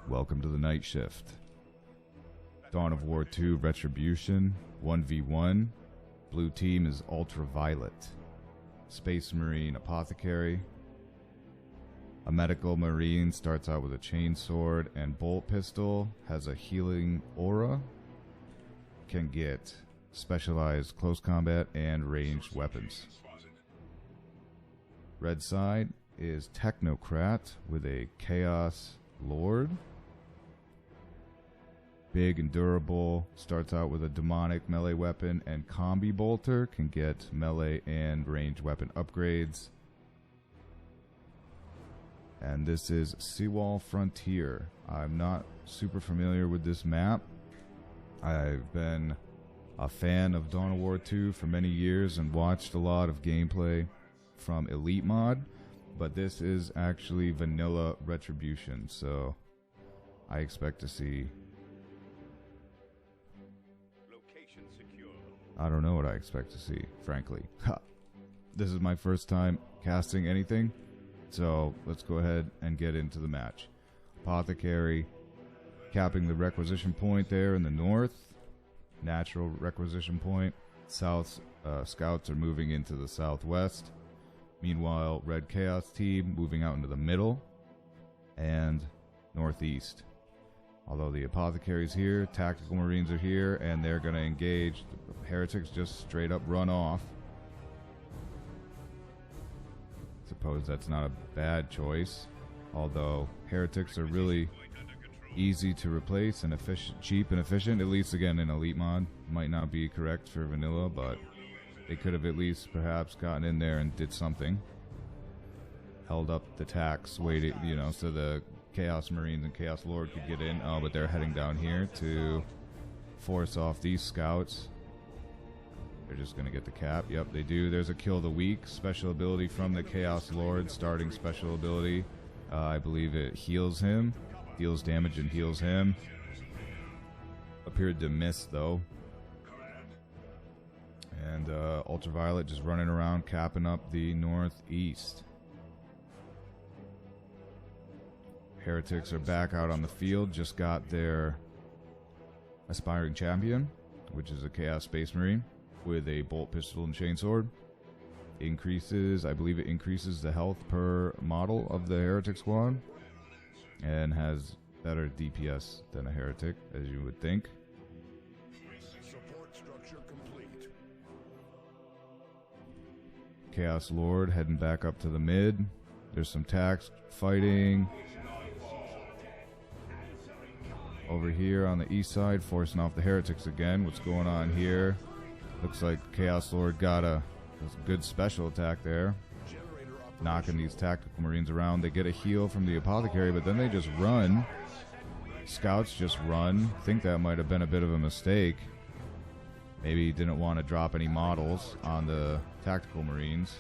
Welcome to the night shift. Dawn of War 2 Retribution, 1v1. Blue team is UltraVi0let. Space Marine Apothecary. A medical marine starts out with a chainsword and bolt pistol, has a healing aura, can get specialized close combat and ranged weapons. Red side is Technocrat with a Chaos Lord. Big and durable, starts out with a demonic melee weapon and combi bolter, can get melee and ranged weapon upgrades. And this is Siwal Frontier. I'm not super familiar with this map. I've been a fan of Dawn of War 2 for many years and watched a lot of gameplay from Elite Mod, but this is actually vanilla Retribution, so I expect to see... I don't know what I expect to see, frankly. This is my first time casting anything, so let's go ahead and get into the match. Apothecary capping the requisition point there in the north. Natural requisition point. South scouts are moving into the southwest. Meanwhile, Red Chaos team moving out into the middle and northeast. Although the Apothecary's here, Tactical Marines are here, and they're going to engage. The Heretics just straight up run off. Suppose that's not a bad choice. Although Heretics are really easy to replace and efficient, cheap and efficient, at least again in Elite Mod. Might not be correct for Vanilla, but they could have at least perhaps gotten in there and did something. Held up the tax, waited, you know, so the Chaos Marines and Chaos Lord could get in. Oh, but they're heading down here to force off these scouts. They're just going to get the cap. Yep, they do. There's a kill the weak. Special ability from the Chaos Lord. Starting special ability. I believe it heals him. Deals damage and heals him. Appeared to miss, though. And UltraVi0let just running around, capping up the northeast. Heretics are back out on the field. Just got their aspiring champion, which is a Chaos Space Marine with a bolt pistol and chainsword. Increases, I believe it increases the health per model of the Heretic squad, and has better DPS than a Heretic, as you would think. Support structure complete. Chaos Lord heading back up to the mid. There's some tax fighting. Over here on the east side, forcing off the Heretics again. What's going on here? Looks like Chaos Lord got a good special attack there. Knocking these Tactical Marines around. They get a heal from the Apothecary, but then they just run. Scouts just run. Think that might have been a bit of a mistake. Maybe he didn't want to drop any models on the Tactical Marines.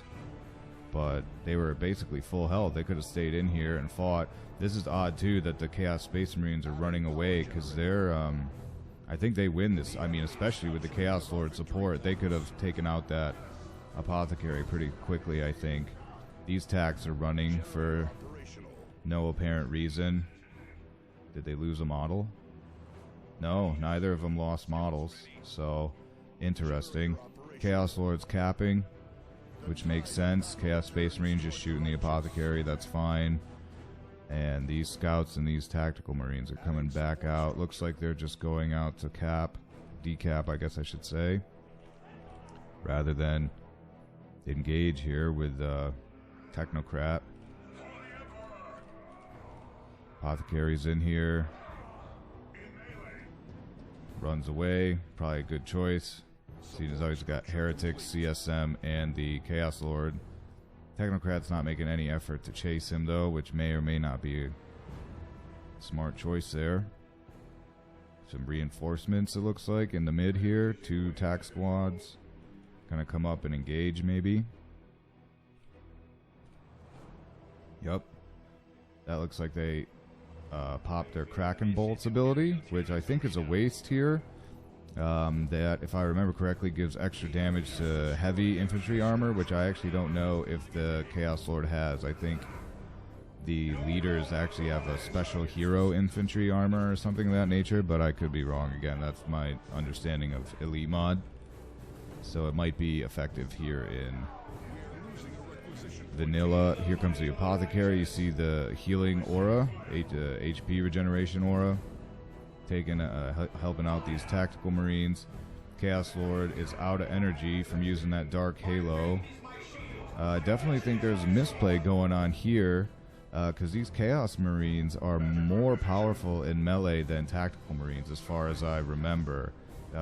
But they were basically full health. They could have stayed in here and fought. This is odd, too, that the Chaos Space Marines are running away, because they're, I think they win this. I mean, especially with the Chaos Lord support, they could have taken out that Apothecary pretty quickly, I think. These tacks are running for no apparent reason. Did they lose a model? No, neither of them lost models. So, interesting. Chaos Lord's capping, which makes sense. Chaos Space Marine just shooting the Apothecary, that's fine. And these scouts and these Tactical Marines are coming back out. Looks like they're just going out to cap, decap I guess I should say, rather than engage here with Technocrat. Apothecary's in here. Runs away, probably a good choice. Seeing as though he's got Heretics, CSM, and the Chaos Lord. Technocrat's not making any effort to chase him, though, which may or may not be a smart choice there. Some reinforcements, it looks like, in the mid here. 2 tac squads. Gonna come up and engage, maybe. Yep. That looks like they popped their Kraken Bolts ability, which I think is a waste here. That, if I remember correctly, gives extra damage to heavy infantry armor, which I actually don't know if the Chaos Lord has. I think the leaders actually have a special hero infantry armor or something of that nature, but I could be wrong. Again, that's my understanding of elite mod. So it might be effective here in vanilla. Here comes the Apothecary. You see the healing aura, HP regeneration aura, taking helping out these tactical marines. Chaos Lord is out of energy from using that dark halo. Definitely think there's a misplay going on here, because these Chaos Marines are more powerful in melee than tactical Marines, as far as I remember.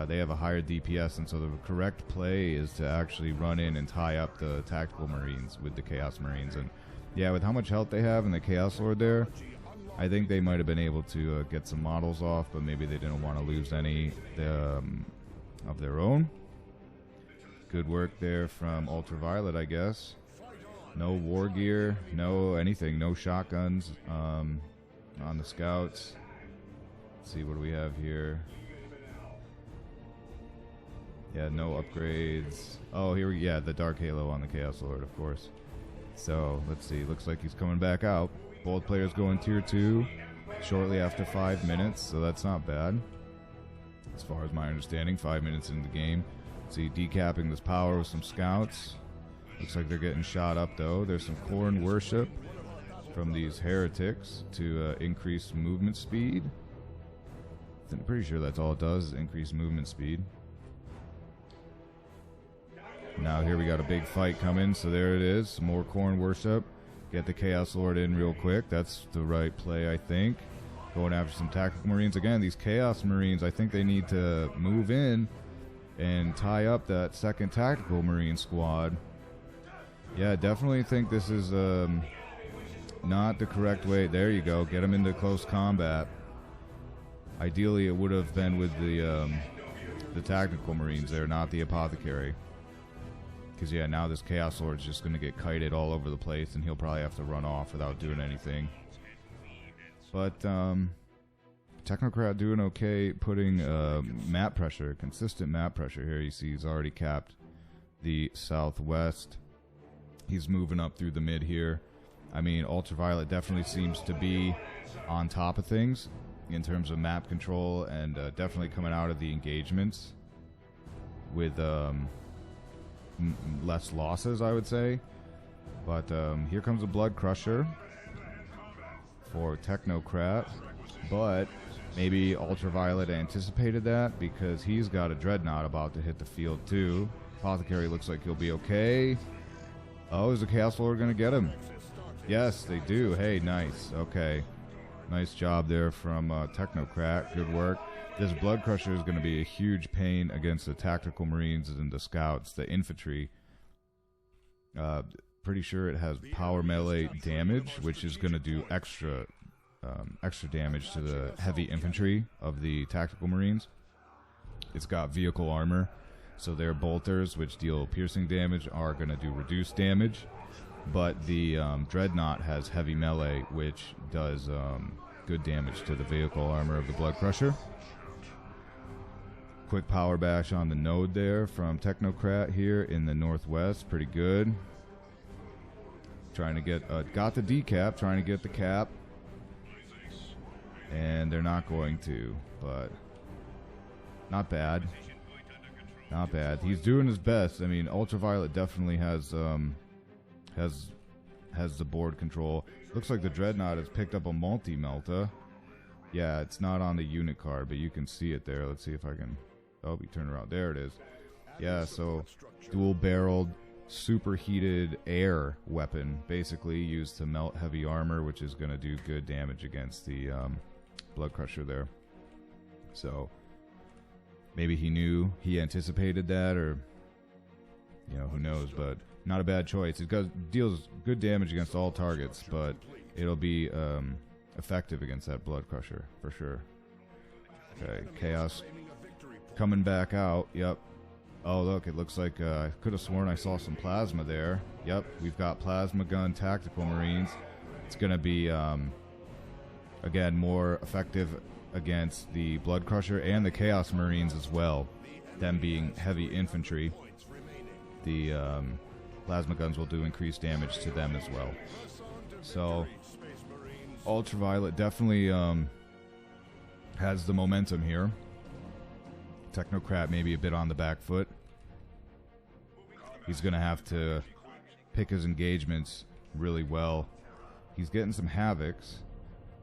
They have a higher DPS, and so the correct play is to actually run in and tie up the tactical Marines with the Chaos Marines. And yeah, with how much health they have and the Chaos Lord there, I think they might have been able to get some models off, but maybe they didn't want to lose any of their own. Good work there from UltraVi0let, I guess. No war gear, no anything, no shotguns on the scouts. Let's see, what do we have here? Yeah, no upgrades. Oh, yeah, the Dark Halo on the Chaos Lord, of course. So, let's see, looks like he's coming back out. Both players go in tier 2 shortly after 5 minutes, so that's not bad. As far as my understanding, 5 minutes into the game. See, decapping this power with some scouts. Looks like they're getting shot up, though. There's some corn worship from these heretics to increase movement speed. I'm pretty sure that's all it does, is increase movement speed. Now here we got a big fight coming, so there it is. Some more corn worship. Get the Chaos Lord in real quick. That's the right play, I think. Going after some tactical Marines. Again, these Chaos Marines, I think they need to move in and tie up that second tactical Marine squad. Yeah, definitely think this is not the correct way. There you go. Get them into close combat. Ideally, it would have been with the tactical Marines there, not the Apothecary. Because, yeah, now this Chaos Lord is just going to get kited all over the place, and he'll probably have to run off without doing anything. But Technocrat doing okay, putting map pressure, consistent map pressure here. You see he's already capped the southwest. He's moving up through the mid here. I mean, UltraVi0let definitely seems to be on top of things in terms of map control, and definitely coming out of the engagements with less losses, I would say. But here comes a Blood Crusher for Technocrat, but maybe UltraVi0let anticipated that, because he's got a Dreadnought about to hit the field too. Apothecary looks like he'll be okay. Oh, is the Chaos Lord going to get him? Yes, they do. Hey, nice. Okay. Nice job there from Technocrat. Good work. This Blood Crusher is going to be a huge pain against the tactical Marines and the scouts, the infantry. Pretty sure it has power melee damage, which is going to do extra damage to the heavy infantry of the tactical Marines. It's got vehicle armor, so their bolters, which deal piercing damage, are going to do reduced damage. But the Dreadnought has heavy melee, which does good damage to the vehicle armor of the Blood Crusher. Quick power bash on the node there from Technocrat here in the northwest. Pretty good. Trying to get, got the decap, trying to get the cap. And they're not going to, but not bad. Not bad. He's doing his best. I mean, UltraVi0let definitely has the board control. Looks like the Dreadnought has picked up a multi-melta. Yeah, it's not on the unit card, but you can see it there. Let's see if I can... Oh, we turn around. There it is. Yeah, so dual-barreled, superheated air weapon, basically used to melt heavy armor, which is going to do good damage against the Blood Crusher there. So maybe he anticipated that, or who knows, but not a bad choice. It deals good damage against all targets, but it'll be effective against that Blood Crusher for sure. Okay, Chaos coming back out. Yep. Oh, look, it looks like I could have sworn I saw some plasma there. Yep, we've got plasma gun tactical Marines. It's going to be, again, more effective against the Blood Crusher and the Chaos Marines as well, them being heavy infantry. The plasma guns will do increased damage to them as well. So UltraVi0let definitely has the momentum here. Technocrat maybe a bit on the back foot. He's going to have to pick his engagements really well. He's getting some Havocs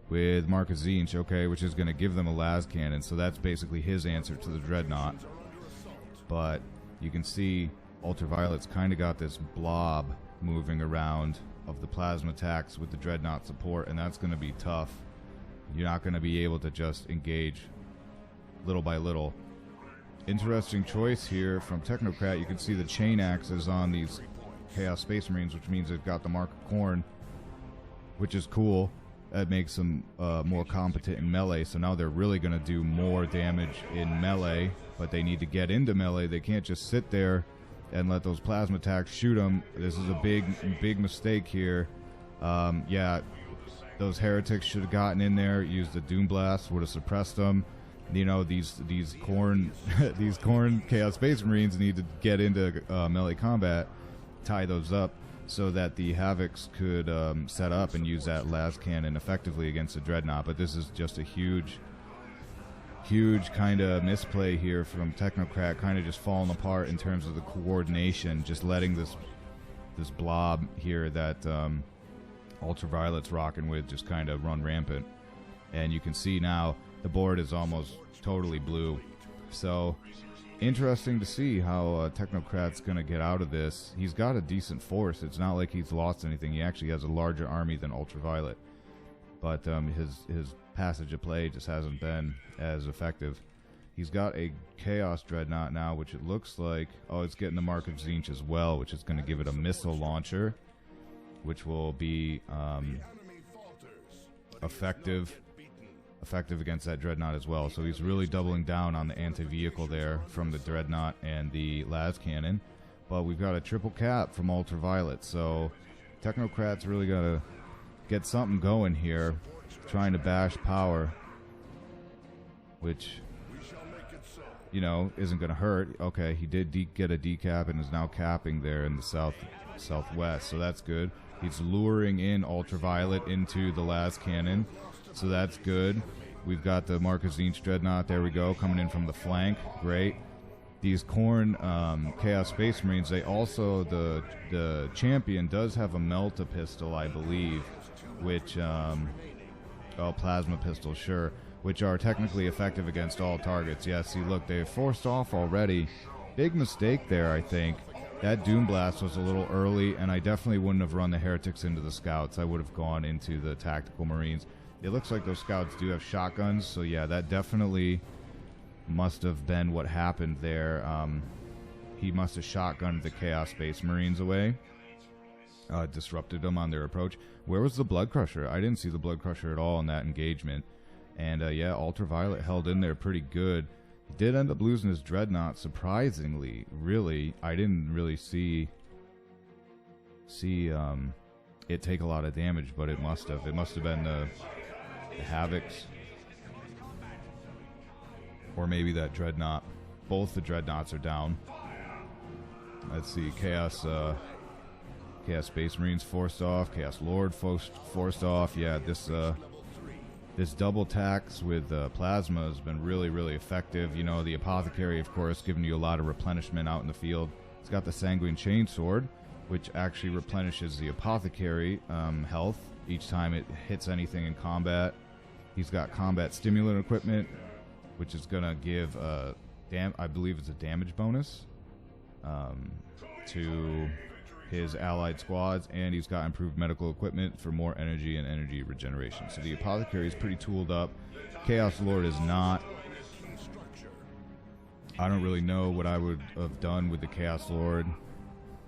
with Marcus Zinch, okay, which is going to give them a las cannon, so that's basically his answer to the Dreadnought. But you can see UltraVi0let's kind of got this blob moving around of the plasma attacks with the Dreadnought support, and that's going to be tough. You're not going to be able to just engage little by little. Interesting choice here from Technocrat. You can see the chain axes on these Chaos Space Marines, which means they've got the Mark of Khorne, which is cool. That makes them more competent in melee, so now they're really going to do more damage in melee, but they need to get into melee. They can't just sit there and let those plasma attacks shoot them. This is a big mistake here. Yeah, those heretics should have gotten in there, used the Doom Blast, would have suppressed them. You know, these Khorne these Khorne Chaos Space Marines need to get into melee combat, tie those up, so that the Havocs could set up and use that las cannon effectively against the Dreadnought. But this is just a huge kind of misplay here from Technocrat, kind of just falling apart in terms of the coordination, just letting this blob here that UltraVi0let's rocking with just kind of run rampant. And you can see now the board is almost totally blue. So interesting to see how Technocrat's going to get out of this. He's got a decent force. It's not like he's lost anything. He actually has a larger army than UltraVi0let. But his passage of play just hasn't been as effective. He's got a Chaos Dreadnought now, which it looks like... Oh, it's getting the Mark of Zinch as well, which is going to give it a missile launcher, which will be effective against that Dreadnought as well. So he's really doubling down on the anti-vehicle there from the Dreadnought and the las cannon. But we've got a triple cap from UltraVi0let, so Technocrat's really got to get something going here, trying to bash power, which, you know, isn't going to hurt. Okay, he did get a decap and is now capping there in the southwest, so that's good. He's luring in UltraVi0let into the las cannon, so that's good. We've got the Marcus Zinch Dreadnought, there we go, coming in from the flank. Great. These Khorne Chaos Space Marines, they also, the champion does have a Melta pistol, I believe, which, plasma pistol, sure, which are technically effective against all targets. Yeah, see, look, they've forced off already. Big mistake there, I think. That Doom Blast was a little early, and I definitely wouldn't have run the Heretics into the Scouts. I would have gone into the Tactical Marines. It looks like those Scouts do have shotguns, so yeah, that definitely must have been what happened there. He must have shotgunned the Chaos Space Marines away, disrupted them on their approach. Where was the Blood Crusher? I didn't see the Blood Crusher at all in that engagement. And yeah, UltraVi0let held in there pretty good. He did end up losing his Dreadnought, surprisingly. Really, I didn't really see it take a lot of damage, but it must have. It must have been the Havocs, or maybe that Dreadnought. Both the Dreadnoughts are down. Let's see, Chaos Space Marines forced off, Chaos Lord forced off. Yeah, this double tax with plasma has been really, really effective. You know, the Apothecary, of course, giving you a lot of replenishment out in the field. It's got the Sanguine Chainsword, which actually replenishes the Apothecary health each time it hits anything in combat. He's got combat stimulant equipment, which is going to give, I believe it's a damage bonus to his allied squads, and he's got improved medical equipment for more energy and energy regeneration. So the Apothecary is pretty tooled up. Chaos Lord is not. I don't really know what I would have done with the Chaos Lord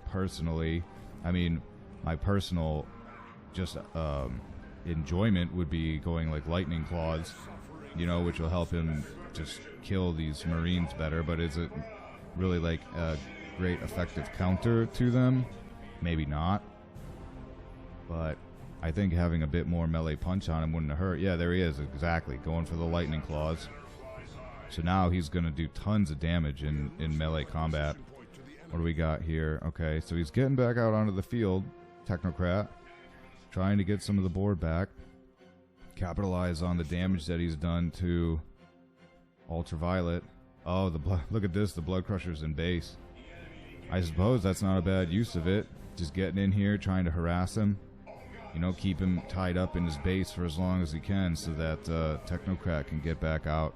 personally. I mean, my personal just enjoyment would be going like Lightning Claws, you know, which will help him just kill these Marines better. But is it really like a great effective counter to them? Maybe not. But I think having a bit more melee punch on him wouldn't hurt. Yeah, there he is, exactly, going for the Lightning Claws. So now he's going to do tons of damage in melee combat. What do we got here? Okay, so he's getting back out onto the field, Technocrat, trying to get some of the board back. capitalize on the damage that he's done to UltraVi0let. Oh, look at this, the Blood Crusher's in base. I suppose that's not a bad use of it. Just getting in here, trying to harass him. You know, keep him tied up in his base for as long as he can so that Technocrat can get back out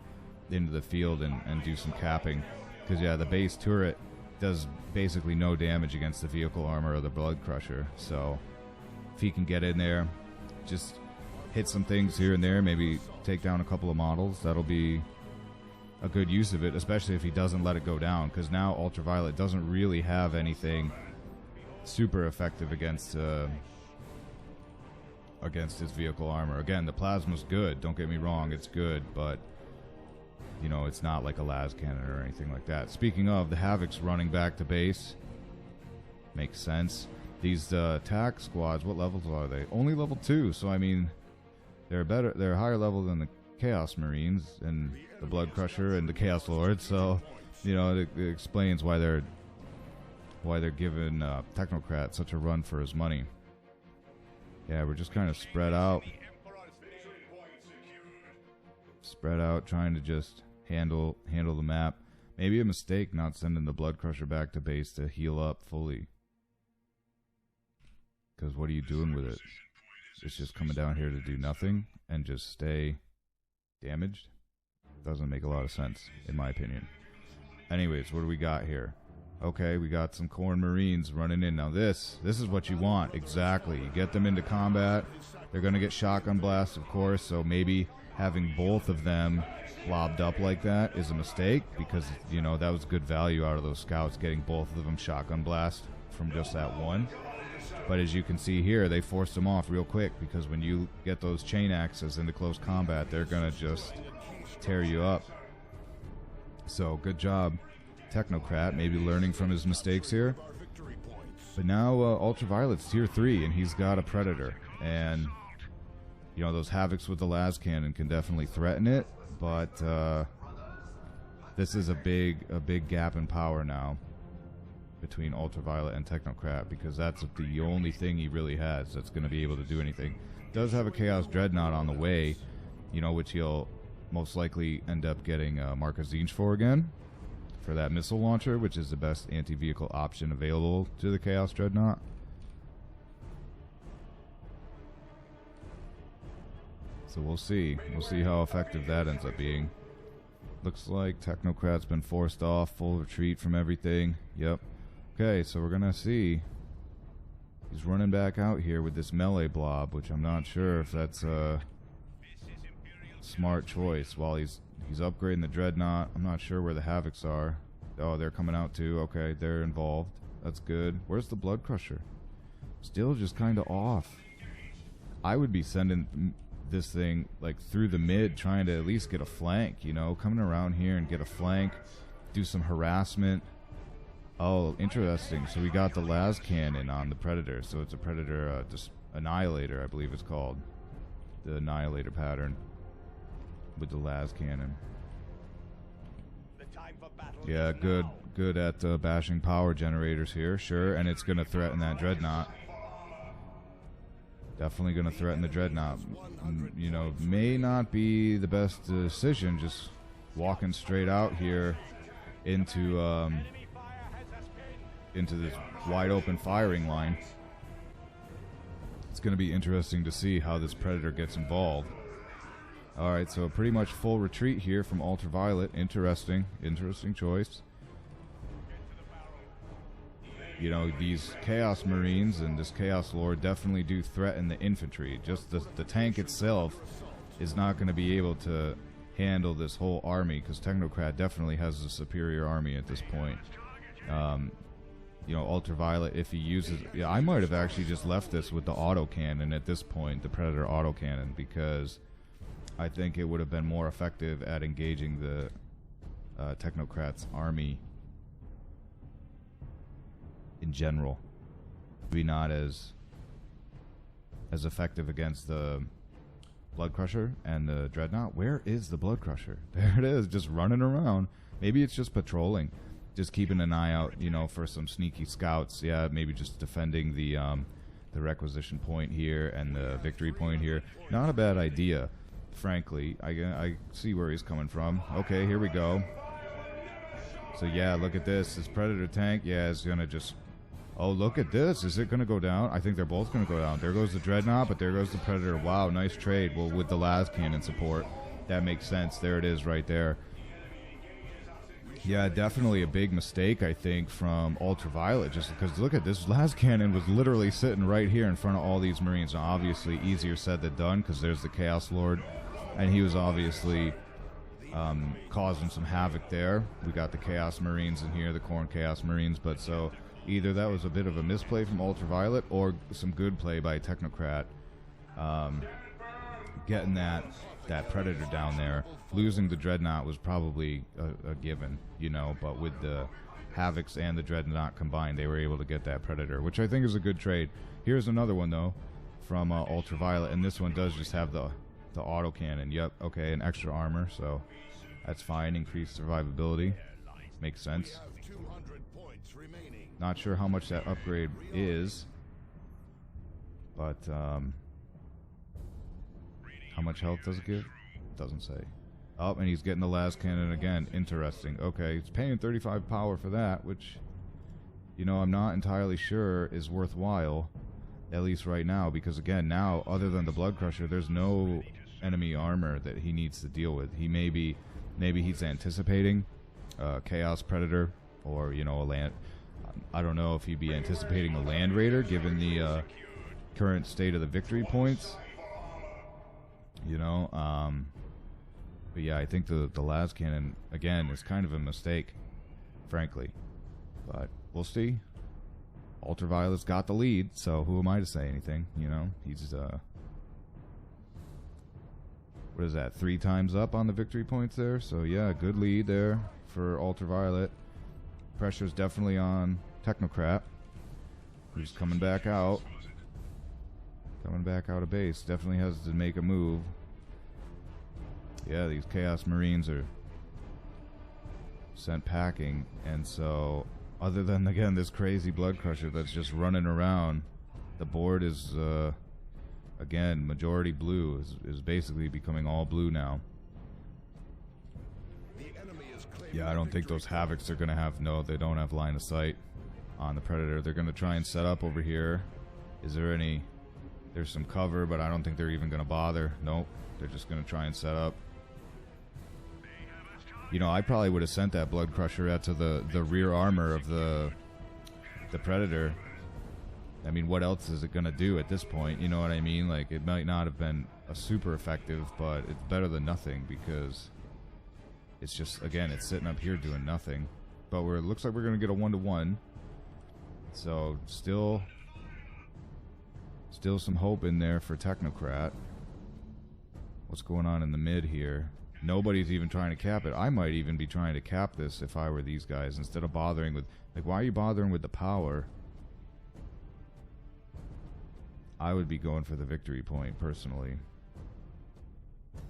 into the field and do some capping. Because, yeah, the base turret does basically no damage against the vehicle armor of the Blood Crusher. So, if he can get in there, just hit some things here and there, maybe take down a couple of models, that'll be a good use of it, especially if he doesn't let it go down. Because now UltraVi0let doesn't really have anything super effective against his vehicle armor. Again, the plasma's good, don't get me wrong, it's good, but you know, it's not like a las cannon or anything like that. Speaking of, the Havoc's running back to base. Makes sense. These attack squads, what levels are they? Only level 2, so I mean, they're a higher level than the Chaos Marines and the Blood Crusher and the Chaos Lord, so you know, it explains why they're giving Technocrat such a run for his money. Yeah, we're just kind of spread out, trying to just handle the map. Maybe a mistake not sending the Blood Crusher back to base to heal up fully. Because what are you doing with it? It's just coming down here to do nothing and just stay damaged? Doesn't make a lot of sense, in my opinion. Anyways, what do we got here? Okay, we got some Corn Marines running in. Now this is what you want, exactly. You get them into combat. They're going to get shotgun blast, of course, so maybe having both of them lobbed up like that is a mistake, because, you know, that was good value out of those scouts, getting both of them shotgun blast from just that one. But as you can see here, they forced them off real quick, because when you get those chain axes into close combat, they're going to just tear you up. So, good job, Technocrat, maybe learning from his mistakes here. But now UltraVi0let's tier 3, and he's got a Predator. And, you know, those Havocs with the las cannon can definitely threaten it, but this is a big gap in power now between UltraVi0let and Technocrat, because that's the only thing he really has that's going to be able to do anything. Does have a Chaos Dreadnought on the way, you know, which he'll most likely end up getting Marcus Zinch for again, for that missile launcher, which is the best anti-vehicle option available to the Chaos Dreadnought. So we'll see. We'll see how effective that ends up being. Looks like Technocrat's been forced off, full retreat from everything. Yep. Okay, so we're gonna see. He's running back out here with this melee blob, which I'm not sure if that's a smart choice. While he's upgrading the Dreadnought, I'm not sure where the Havocs are. Oh, they're coming out too. Okay, they're involved. That's good. Where's the Blood Crusher? Still just kind of off. I would be sending this thing like through the mid, trying to at least get a flank, you know, coming around here and get a flank, do some harassment. Oh, interesting. So we got the las cannon on the Predator, so it's a Predator just Annihilator, I believe it's called, the Annihilator pattern with the las cannon. Yeah, good at bashing power generators here, sure, and it's gonna threaten that Dreadnought. Definitely going to threaten the Dreadnought. You know, may not be the best decision just walking straight out here into this wide open firing line. It's going to be interesting to see how this Predator gets involved. Alright, so pretty much full retreat here from UltraVi0let. Interesting choice. You know, these Chaos Marines and this Chaos Lord definitely do threaten the infantry. Just the tank itself is not going to be able to handle this whole army, because Technocrat definitely has a superior army at this point. You know, UltraVi0let, if he uses... Yeah, I might have actually just left this with the autocannon at this point, the Predator autocannon, because I think it would have been more effective at engaging the Technocrat's army in general. Be not as effective against the Blood Crusher and the Dreadnought. Where is the Blood Crusher? There it is, just running around. Maybe it's just patrolling, just keeping an eye out, you know, for some sneaky scouts. Yeah, maybe just defending the the requisition point here and the victory point here. Not a bad idea, frankly. I see where he's coming from. Okay, here we go. So yeah, look at this. This Predator tank, yeah, is gonna just... Oh, look at this. Is it gonna go down? I think they're both gonna go down. There goes the Dreadnought, but there goes the Predator. Wow, nice trade. Well, with the las cannon support, that makes sense. There it is right there. Yeah, definitely a big mistake, I think, from UltraVi0let, just because look at this. Las cannon was literally sitting right here in front of all these Marines. Now, obviously, easier said than done, because there's the Chaos Lord, and he was obviously causing some havoc there. We got the Chaos Marines in here, the Khorne Chaos Marines, but so either that was a bit of a misplay from UltraVi0let or some good play by Technocrat, getting that Predator down there. Losing the Dreadnought was probably a given, you know, but with the Havocs and the Dreadnought combined, they were able to get that Predator, which I think is a good trade. Here's another one, though, from UltraVi0let, and this one does just have the autocannon. Yep, okay, and extra armor, so that's fine. Increased survivability. Makes sense. Not sure how much that upgrade is, but how much health does it give? Doesn't say. Oh, and he's getting the las cannon again. Interesting. Okay, he's paying 35 power for that, which, you know, I'm not entirely sure is worthwhile, at least right now, because again, now, other than the Blood Crusher, there's no enemy armor that he needs to deal with. He maybe he's anticipating Chaos Predator, or, you know, a land... I don't know if he'd be anticipating a Land Raider, given the current state of the victory points. You know, but yeah, I think the las cannon, again, is kind of a mistake, frankly. But we'll see. UltraVi0let's got the lead, so who am I to say anything, you know? He's, what is that, 3 times up on the victory points there? So yeah, good lead there for UltraVi0let. Pressure's definitely on Technocrat, who's coming back out. Coming back out of base. Definitely has to make a move. Yeah, these Chaos Marines are sent packing. And so, other than, again, this crazy Blood Crusher that's just running around, the board is, again, majority blue. Is basically becoming all blue now. Yeah, I don't think those Havocs are going to have... No, they don't have line of sight on the Predator. They're going to try and set up over here. Is there any... There's some cover, but I don't think they're even going to bother. Nope. They're just going to try and set up. You know, I probably would have sent that Blood Crusher out to the rear armor of the Predator. I mean, what else is it going to do at this point? You know what I mean? Like, it might not have been a super effective, but it's better than nothing, because it's just, again, it's sitting up here doing nothing. But it looks like we're going to get a 1-to-1. So, still some hope in there for Technocrat. What's going on in the mid here? Nobody's even trying to cap it. I might even be trying to cap this if I were these guys, instead of bothering with... Like, why are you bothering with the power? I would be going for the victory point, personally.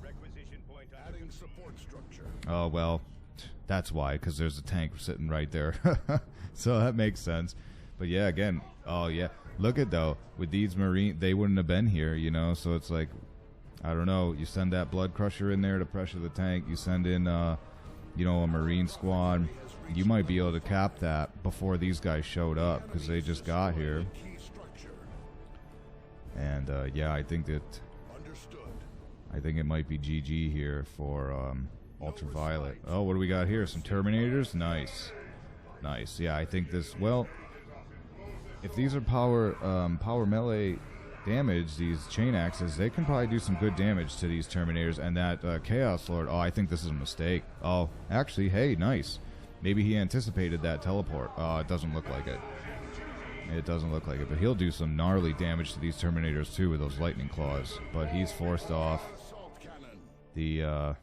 Requisition point adding support structure. Oh, well, that's why, because there's a tank sitting right there. So that makes sense. But yeah, again, oh yeah. Look at, though, with these Marines, they wouldn't have been here, you know, so it's like, I don't know, you send that Blood Crusher in there to pressure the tank, you send in, you know, a Marine squad, you might be able to cap that before these guys showed up, because they just got here. And, yeah, I think it might be GG here for UltraVi0let. Oh, what do we got here? Some Terminators? Nice. Nice. Yeah, I think this, well... If these are power melee damage, these chain axes, they can probably do some good damage to these Terminators. And that Chaos Lord, oh, I think this is a mistake. Oh, actually, hey, nice. Maybe he anticipated that teleport. Oh, it doesn't look like it. It doesn't look like it, but he'll do some gnarly damage to these Terminators too with those lightning claws. But he's forced off. The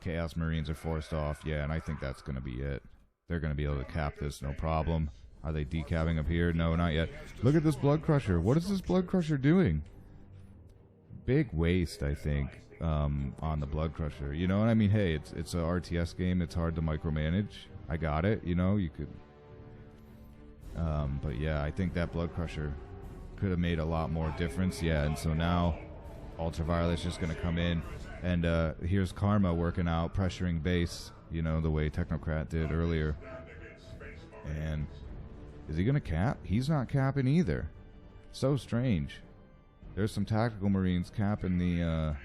Chaos Marines are forced off. Yeah, and I think that's going to be it. They're going to be able to cap this, no problem. Are they decapping up here? No, not yet. Look at this Blood Crusher. What is this Blood Crusher doing? Big waste, I think, on the Blood Crusher. You know what I mean? Hey, it's a RTS game. It's hard to micromanage. I got it. You know, you could... but yeah, I think that Blood Crusher could have made a lot more difference. Yeah, and so now UltraVi0let's just going to come in, and here's Karma working out, pressuring base, you know, the way Technocrat did earlier. And is he going to cap? He's not capping either. So strange. There's some tactical marines capping the...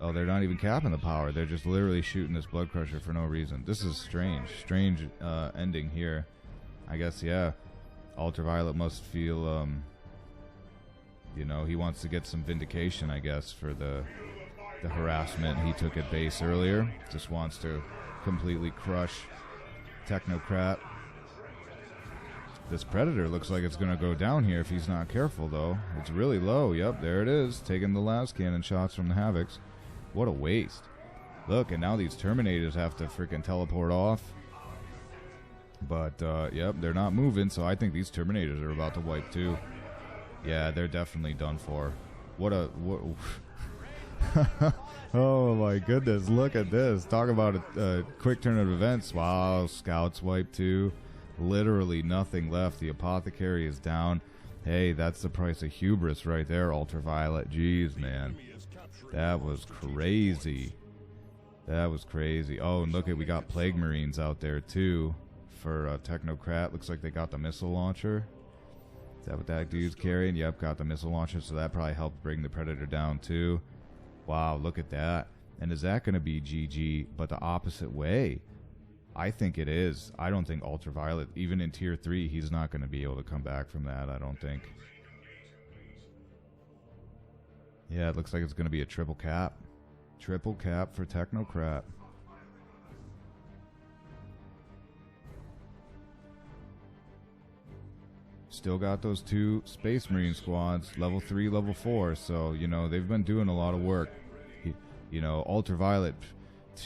Oh, they're not even capping the power. They're just literally shooting this blood crusher for no reason. This is strange. Strange ending here. I guess, yeah. UltraVi0let must feel, you know, he wants to get some vindication, I guess, for the harassment he took at base earlier. Just wants to completely crush Technocrat. This Predator looks like it's going to go down here if he's not careful, though. It's really low. Yep, there it is. Taking the last cannon shots from the Havocs. What a waste. Look, and now these Terminators have to freaking teleport off. But, yep, they're not moving, so I think these Terminators are about to wipe, too. Yeah, they're definitely done for. What a... Oh, my goodness. Look at this. Talk about a quick turn of events. Wow, Scouts wiped, too. Literally nothing left. The Apothecary is down. Hey, that's the price of hubris right there, UltraVi0let. Jeez, man. That was crazy. That was crazy. Oh, and look at, we got Plague Marines out there, too, for Technocrat. Looks like they got the missile launcher. Is that what that dude's carrying? Yep, got the missile launcher, so that probably helped bring the Predator down, too. Wow, look at that. And is that going to be GG, but the opposite way? I think it is. I don't think UltraVi0let, even in Tier 3, he's not going to be able to come back from that, I don't think. Yeah, it looks like it's going to be a triple cap. Triple cap for Technocrat. Still got those 2 Space Marine squads, level 3, level 4, so, you know, they've been doing a lot of work. You know, UltraVi0let,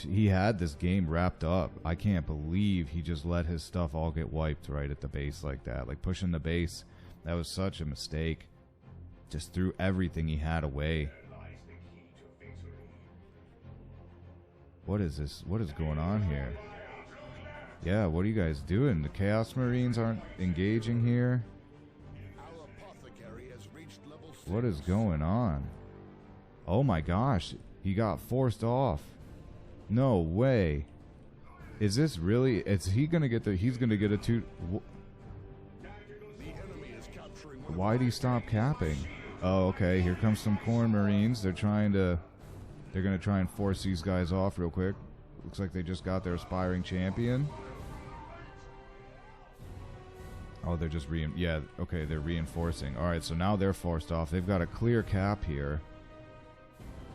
he had this game wrapped up. I can't believe he just let his stuff all get wiped right at the base like that. Like, pushing the base, that was such a mistake. Just threw everything he had away. What is this? What is going on here? Yeah, what are you guys doing? The Chaos Marines aren't engaging here? What is going on? Oh my gosh, he got forced off. No way. Is this really? Is he gonna get the? He's gonna get a 2. Why'd he stop capping? Oh, okay. Here comes some Corn Marines. They're gonna try and force these guys off real quick. Looks like they just got their aspiring champion. Oh, they're just yeah, okay, they're reinforcing. Alright, so now they're forced off. They've got a clear cap here.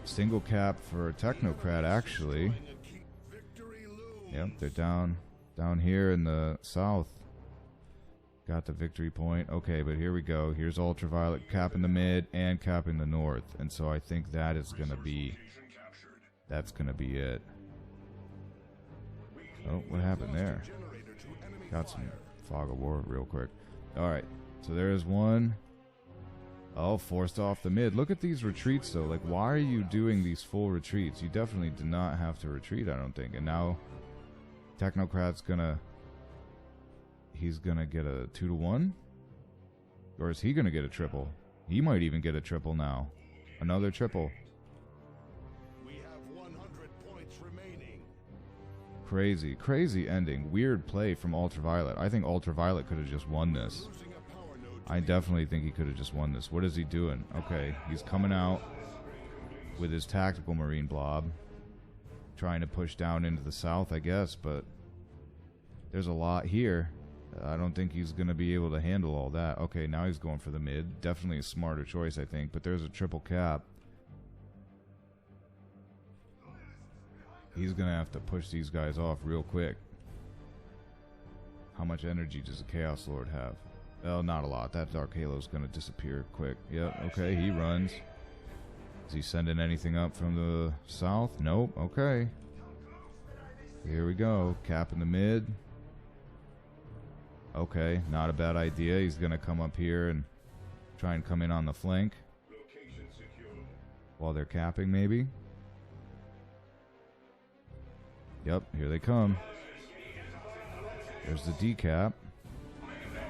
Single cap for Technocrat, actually. Yep, they're down here in the south. Got the victory point. Okay, but here we go. Here's UltraVi0let capping the mid and capping the north. And so I think that is going to be... That's going to be it. Oh, what happened there? Got some fog of war real quick. Alright, so there's one. Oh, forced off the mid. Look at these retreats, though. Like, why are you doing these full retreats? You definitely did not have to retreat, I don't think. And now Technocrat's going to... He's going to get a 2-to-1? Or is he going to get a triple? He might even get a triple now. Another triple. We have 100 points remaining. Crazy, crazy ending. Weird play from UltraVi0let. I think UltraVi0let could have just won this. I definitely think he could have just won this. What is he doing? Okay, he's coming out with his tactical marine blob. Trying to push down into the south, I guess, but there's a lot here. I don't think he's going to be able to handle all that. Okay, now he's going for the mid. Definitely a smarter choice, I think, but there's a triple cap. He's going to have to push these guys off real quick. How much energy does the Chaos Lord have? Well, not a lot. That Dark Halo's going to disappear quick. Yep, okay, he runs. Is he sending anything up from the south? Nope, okay. Here we go. Cap in the mid. Okay, not a bad idea. He's going to come up here and try and come in on the flank. While they're capping, maybe. Yep, here they come. There's the decap.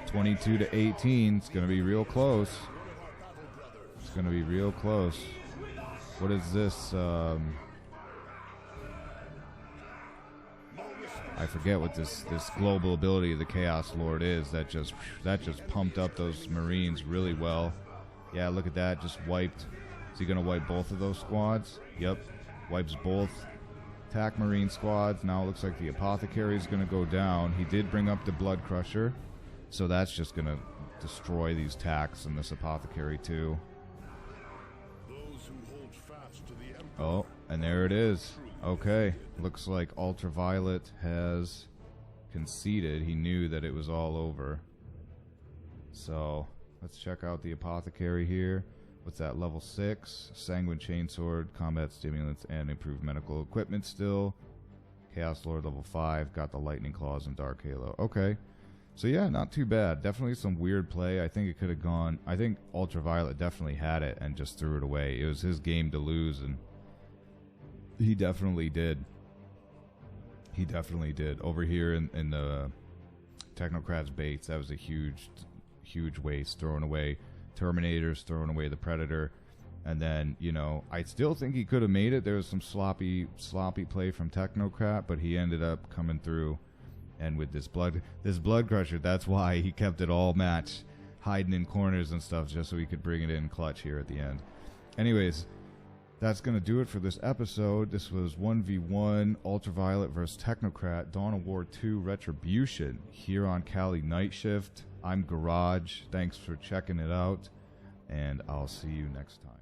22 to 18. It's going to be real close. It's going to be real close. What is this? I forget what this global ability of the Chaos Lord is. That just pumped up those Marines really well. Yeah, look at that. Just wiped. Is he going to wipe both of those squads? Yep. Wipes both attack Marine squads. Now it looks like the Apothecary is going to go down. He did bring up the Blood Crusher. So that's just going to destroy these tacks and this Apothecary too. Oh, and there it is. Okay. Looks like UltraVi0let has conceded. He knew that it was all over. So let's check out the Apothecary here. What's that? Level 6. Sanguine Chainsword, combat stimulants, and improved medical equipment still. Chaos Lord level 5. Got the Lightning Claws and Dark Halo. Okay. So yeah, not too bad. Definitely some weird play. I think it could have gone... I think UltraVi0let definitely had it and just threw it away. It was his game to lose, and he definitely did. He definitely did. Over here in the Technocrat's baits, that was a huge waste. Throwing away Terminators, throwing away the Predator. And then, you know, I still think he could have made it. There was some sloppy play from Technocrat, but he ended up coming through. And with this blood crusher, that's why he kept it all match, hiding in corners and stuff, just so he could bring it in clutch here at the end. Anyways, that's going to do it for this episode. This was 1v1 UltraVi0let versus Technocrat, Dawn of War 2 Retribution here on Cali Night Shift. I'm Garage. Thanks for checking it out, and I'll see you next time.